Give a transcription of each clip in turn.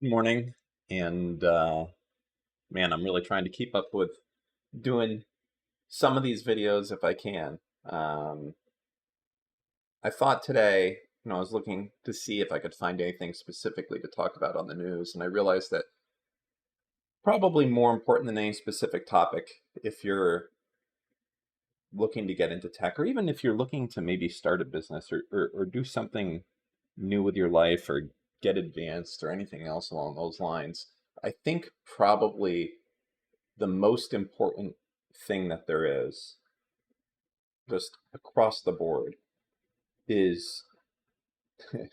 Morning. And man, I'm really trying to keep up with doing some of these videos if I can. Um, I thought today, I was looking to see if I could find anything specifically to talk about on the news, and I realized that probably more important than any specific topic, if you're looking to get into tech, or even if you're looking to maybe start a business or do something new with your life or get advanced or anything else along those lines, I think probably the most important thing that there is, just across the board, is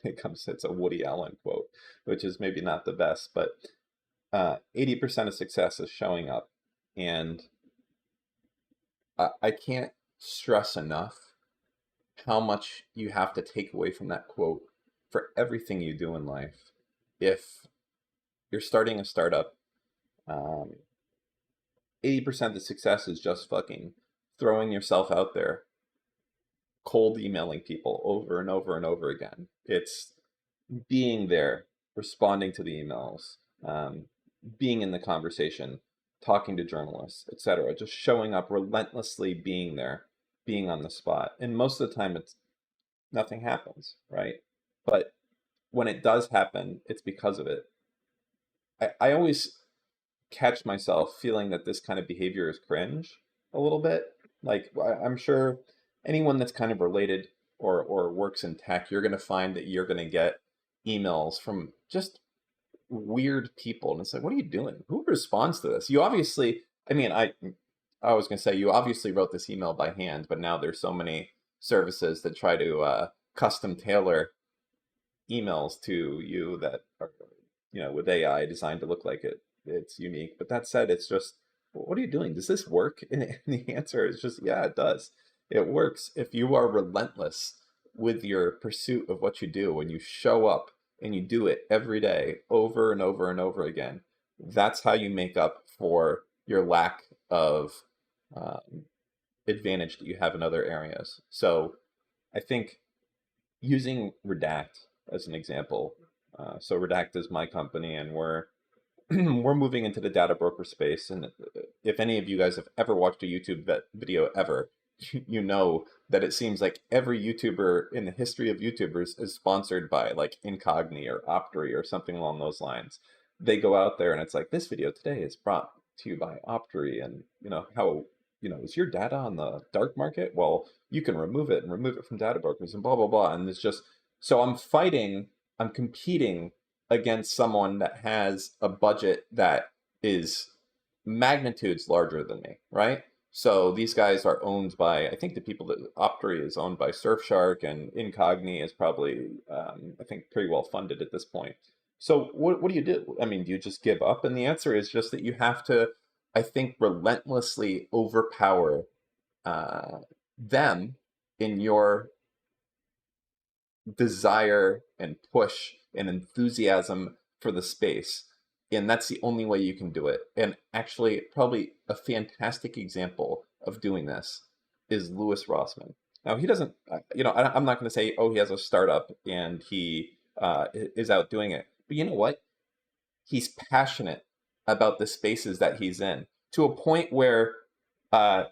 it's a Woody Allen quote, which is maybe not the best, but 80% of success is showing up. And I can't stress enough how much you have to take away from that quote for everything you do in life. If you're starting a startup, um, 80% of the success is just fucking throwing yourself out there, cold emailing people over and over and over again. It's being there, responding to the emails, being in the conversation, talking to journalists, etc. Just showing up relentlessly, being there, being on the spot. And most of the time, it's nothing happens, right? But when it does happen, it's because of it. I always catch myself feeling that this kind of behavior is cringe a little bit. Like I'm sure anyone that's kind of related or works in tech, you're going to find that you're going to get emails from just weird people, and it's like, what are you doing? Who responds to this? You obviously, I mean, I was going to say you obviously wrote this email by hand, but now there's so many services that try to custom tailor emails to you that are, with AI designed to look like it's unique. But that said, it's just, what are you doing? Does this work? And the answer is just, yeah, it does. It works if you are relentless with your pursuit of what you do, when you show up and you do it every day over and over and over again. That's how you make up for your lack of um, advantage that you have in other areas. So I think using Redact as an example. So Redact is my company, and we're we're moving into the data broker space. And if any of you guys have ever watched a YouTube video ever, you know that it seems like every YouTuber in the history of YouTubers is sponsored by like Incogni or Optry or something along those lines. They go out there and it's like, this video today is brought to you by Optry, and how is your data on the dark market? Well, you can remove it and remove it from data brokers and blah blah blah. And it's just, so I'm competing against someone that has a budget that is magnitudes larger than me, right? So these guys are owned by, I think the people that Optry is owned by Surfshark, and Incogni is probably, I think, pretty well funded at this point. So what do you do? I mean, do you just give up? And the answer is just that you have to, I think, relentlessly overpower uh, them in your desire and push and enthusiasm for the space. And that's the only way you can do it. And actually, probably a fantastic example of doing this is Lewis Rossman. Now, he doesn't, I'm not going to say, oh, he has a startup and he is out doing it. But you know what? He's passionate about the spaces that he's in, to a point where uh,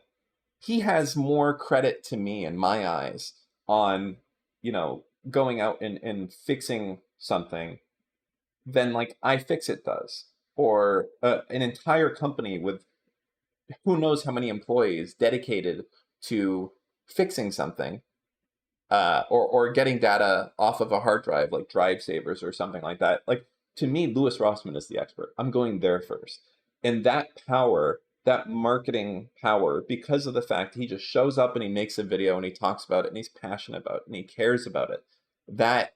he has more credit to me in my eyes on, going out and fixing something than like iFixit does, or an entire company with who knows how many employees dedicated to fixing something, or getting data off of a hard drive like Drive Savers or something like that. Like, to me, Lewis Rossman is the expert. I'm going there first. And that power, that marketing power, because of the fact he just shows up and he makes a video and he talks about it and he's passionate about it and he cares about it, that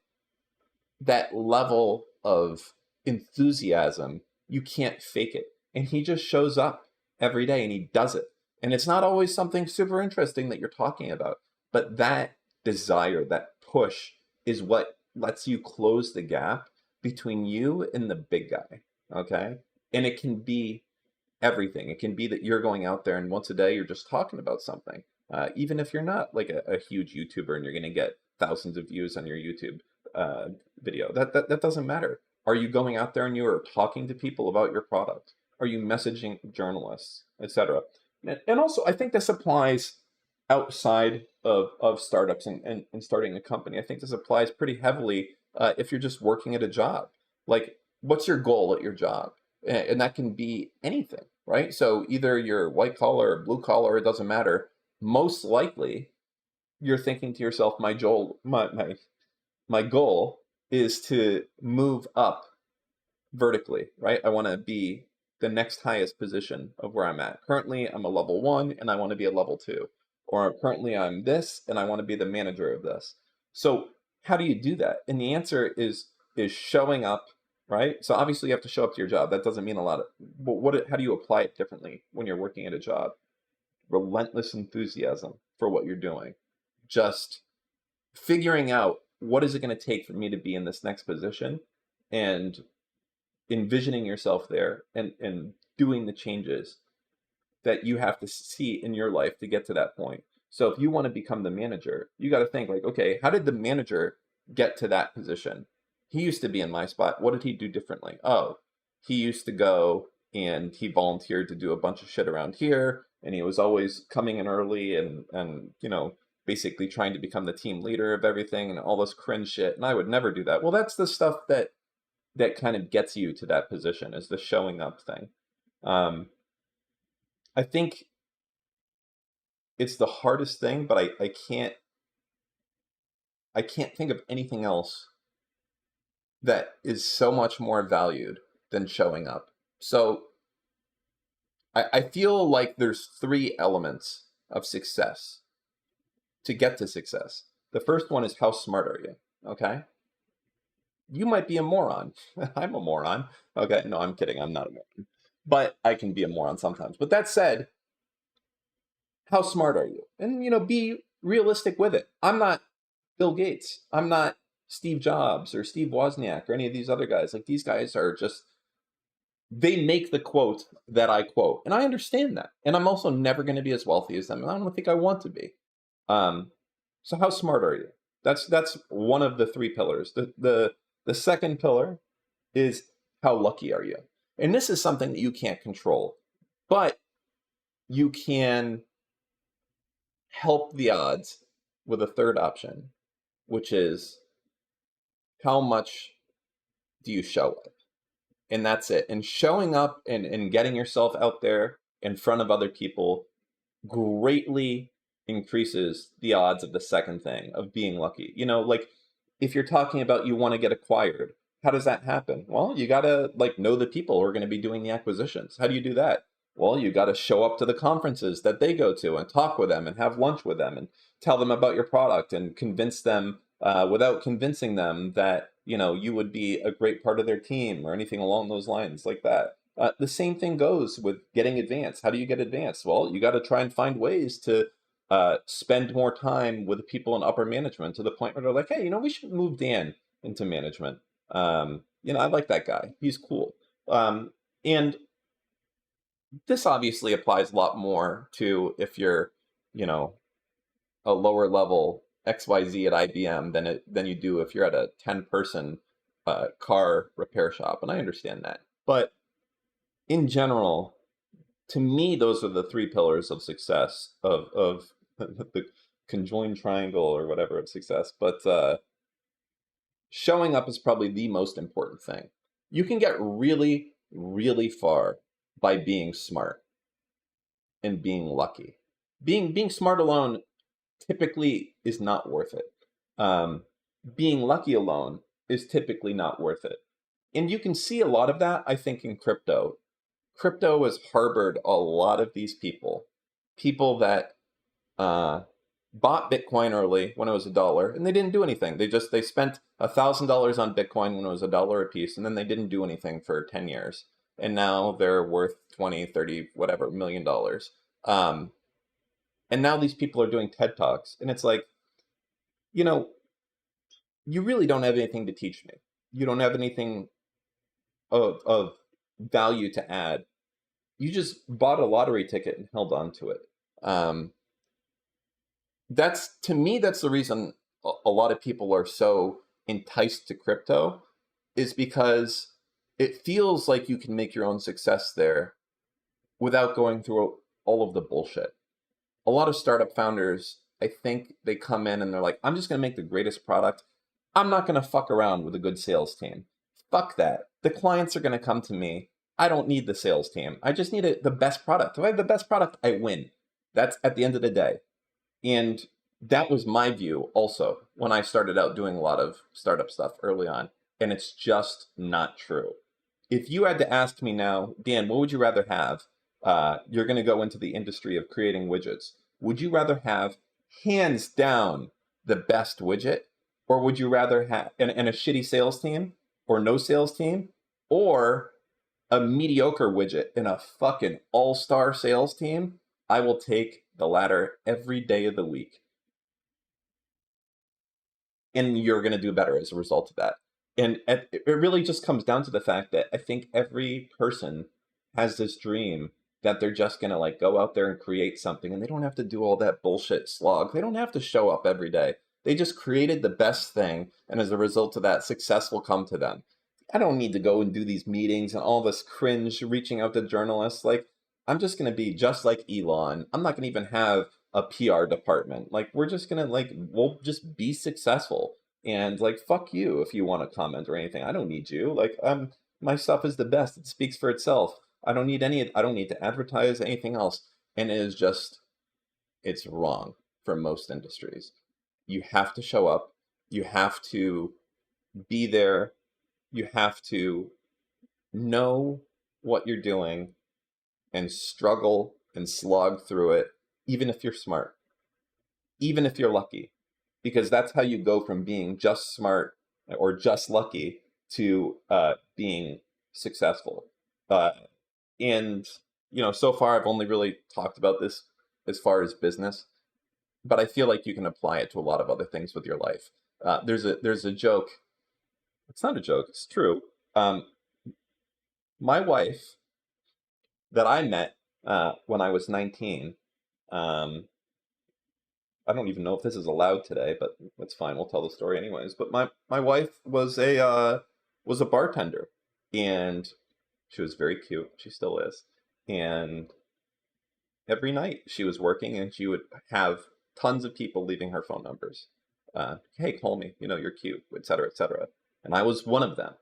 that level of enthusiasm, you can't fake it. And he just shows up every day and he does it. And it's not always something super interesting that you're talking about, but that desire, that push, is what lets you close the gap between you and the big guy. Okay. And it can be everything. It can be that you're going out there and once a day you're just talking about something. Even if you're not like a huge YouTuber and you're going to get thousands of views on your YouTube uh, video, that doesn't matter. Are you going out there and you are talking to people about your product? Are you messaging journalists, etc.? And also, I think this applies outside of startups and starting a company. I think this applies pretty heavily if you're just working at a job. Like, what's your goal at your job? And that can be anything, right? So either you're white collar or blue collar, it doesn't matter. Most likely, you're thinking to yourself, my goal is to move up vertically, right? I want to be the next highest position of where I'm at. Currently, I'm a level 1 and I want to be a level 2. Or currently I'm this and I want to be the manager of this. So how do you do that? And the answer is showing up, right? So obviously you have to show up to your job. That doesn't mean a lot but how do you apply it differently when you're working at a job? Relentless enthusiasm for what you're doing. Just figuring out what is it going to take for me to be in this next position, and envisioning yourself there, and doing the changes that you have to see in your life to get to that point. So if you want to become the manager, you got to think like, okay, how did the manager get to that position? He used to be in my spot. What did he do differently? Oh, he used to go and he volunteered to do a bunch of shit around here, and he was always coming in early and basically trying to become the team leader of everything and all this cringe shit. And I would never do that. Well, that's the stuff that kind of gets you to that position, is the showing up thing. I think it's the hardest thing, but I can't think of anything else that is so much more valued than showing up. So I feel like there's 3 elements of success to get to success. The first one is, how smart are you? Okay. You might be a moron. I'm a moron. Okay. No, I'm kidding. I'm not a moron. But I can be a moron sometimes. But that said, how smart are you? And be realistic with it. I'm not Bill Gates. I'm not Steve Jobs or Steve Wozniak or any of these other guys. Like, these guys are just, they make the quote that I quote. And I understand that. And I'm also never going to be as wealthy as them. And I don't think I want to be. So how smart are you? That's one of the 3 pillars. The second pillar is, how lucky are you? And this is something that you can't control, but you can help the odds with a third option, which is, how much do you show up? And that's it. And showing up and getting yourself out there in front of other people greatly increases the odds of the second thing, of being lucky. Like, if you're talking about you want to get acquired, how does that happen? Well, you got to know the people who are going to be doing the acquisitions. How do you do that? Well, you got to show up to the conferences that they go to and talk with them and have lunch with them and tell them about your product and convince them, without convincing them that you would be a great part of their team or anything along those lines like that. The same thing goes with getting advanced. How do you get advanced? Well, you got to try and find ways to spend more time with the people in upper management, to the point where they're like, hey, we should move Dan into management. I like that guy. He's cool. And this obviously applies a lot more to if you're, a lower level XYZ at IBM than you do if you're at a 10-person car repair shop. And I understand that. But in general, to me, those are the 3 pillars of success, of the conjoined triangle or whatever of success. But showing up is probably the most important thing. You can get really, really far by being smart and being lucky. Being smart alone typically is not worth it. Being lucky alone is typically not worth it. And you can see a lot of that, I think, in crypto. Crypto has harbored a lot of these people that bought Bitcoin early when it was $1, and they didn't do anything. They spent $1,000 on Bitcoin when it was $1 a piece, and then they didn't do anything for 10 years. And now they're worth 20, 30, whatever, $1 million. And now these people are doing TED Talks, and it's like, you really don't have anything to teach me. You don't have anything of value to add. You just bought a lottery ticket and held on to it. To me, that's the reason a lot of people are so enticed to crypto, is because it feels like you can make your own success there without going through all of the bullshit. A lot of startup founders, I think they come in and they're like, I'm just going to make the greatest product. I'm not going to fuck around with a good sales team. Fuck that. The clients are going to come to me. I don't need the sales team. I just need the best product. If I have the best product, I win. That's at the end of the day. And that was my view also when I started out doing a lot of startup stuff early on. And it's just not true. If you had to ask me now, Dan, what would you rather have? You're going to go into the industry of creating widgets. Would you rather have, hands down, the best widget? Or would you rather have and a shitty sales team or no sales team? Or a mediocre widget and a fucking all-star sales team? I will take the latter every day of the week. And you're going to do better as a result of that. And it really just comes down to the fact that I think every person has this dream that they're just going to like go out there and create something, and they don't have to do all that bullshit slog. They don't have to show up every day. They just created the best thing, and as a result of that, success will come to them. I don't need to go and do these meetings and all this cringe reaching out to journalists. Like, I'm just going to be just like Elon. I'm not going to even have a PR department. Like, we're just going to we'll just be successful. And like, fuck you if you want to comment or anything. I don't need you. Like, my stuff is the best. It speaks for itself. I don't need to advertise anything else. And it is just, it's wrong for most industries. You have to show up. You have to be there. You have to know what you're doing and struggle and slog through it, even if you're smart, even if you're lucky, because that's how you go from being just smart or just lucky to being successful. And so far I've only really talked about this as far as business, but I feel like you can apply it to a lot of other things with your life. There's a joke. It's not a joke. It's true. My wife that I met when I was 19. I don't even know if this is allowed today, but it's fine. We'll tell the story anyways. But my wife was a bartender, and she was very cute. She still is. And every night she was working, and she would have tons of people leaving her phone numbers. Hey, call me. You're cute, etc., etc. And I was one of them.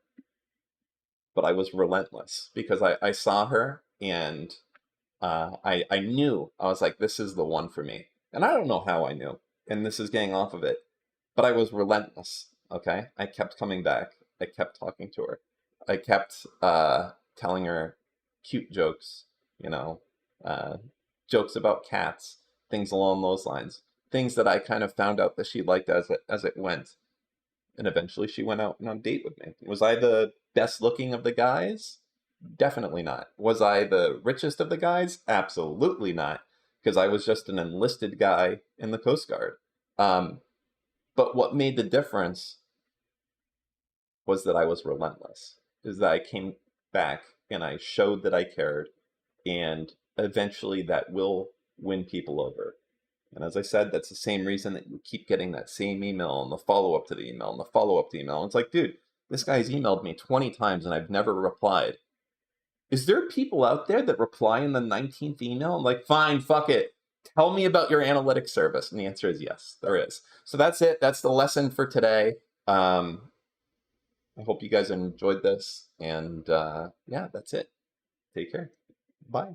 But I was relentless because I saw her, and I knew. I was like, this is the one for me. And I don't know how I knew, and this is getting off of it, but I was relentless, okay? I kept coming back. I kept talking to her. I kept telling her cute jokes, jokes about cats, things along those lines, things that I kind of found out that she liked as it went. And eventually she went out on a date with me. Was I the best looking of the guys? Definitely not. Was I the richest of the guys? Absolutely not, because I was just an enlisted guy in the Coast Guard. But what made the difference was that I was relentless, is that I came back and I showed that I cared, and eventually that will win people over. And as I said, that's the same reason that you keep getting that same email and the follow-up to the email and the follow-up to the email. And it's like, dude, this guy's emailed me 20 times and I've never replied. Is there people out there that reply in the 19th email? I'm like, fine, fuck it. Tell me about your analytics service. And the answer is yes, there is. So that's it. That's the lesson for today. I hope you guys enjoyed this. And yeah, that's it. Take care. Bye.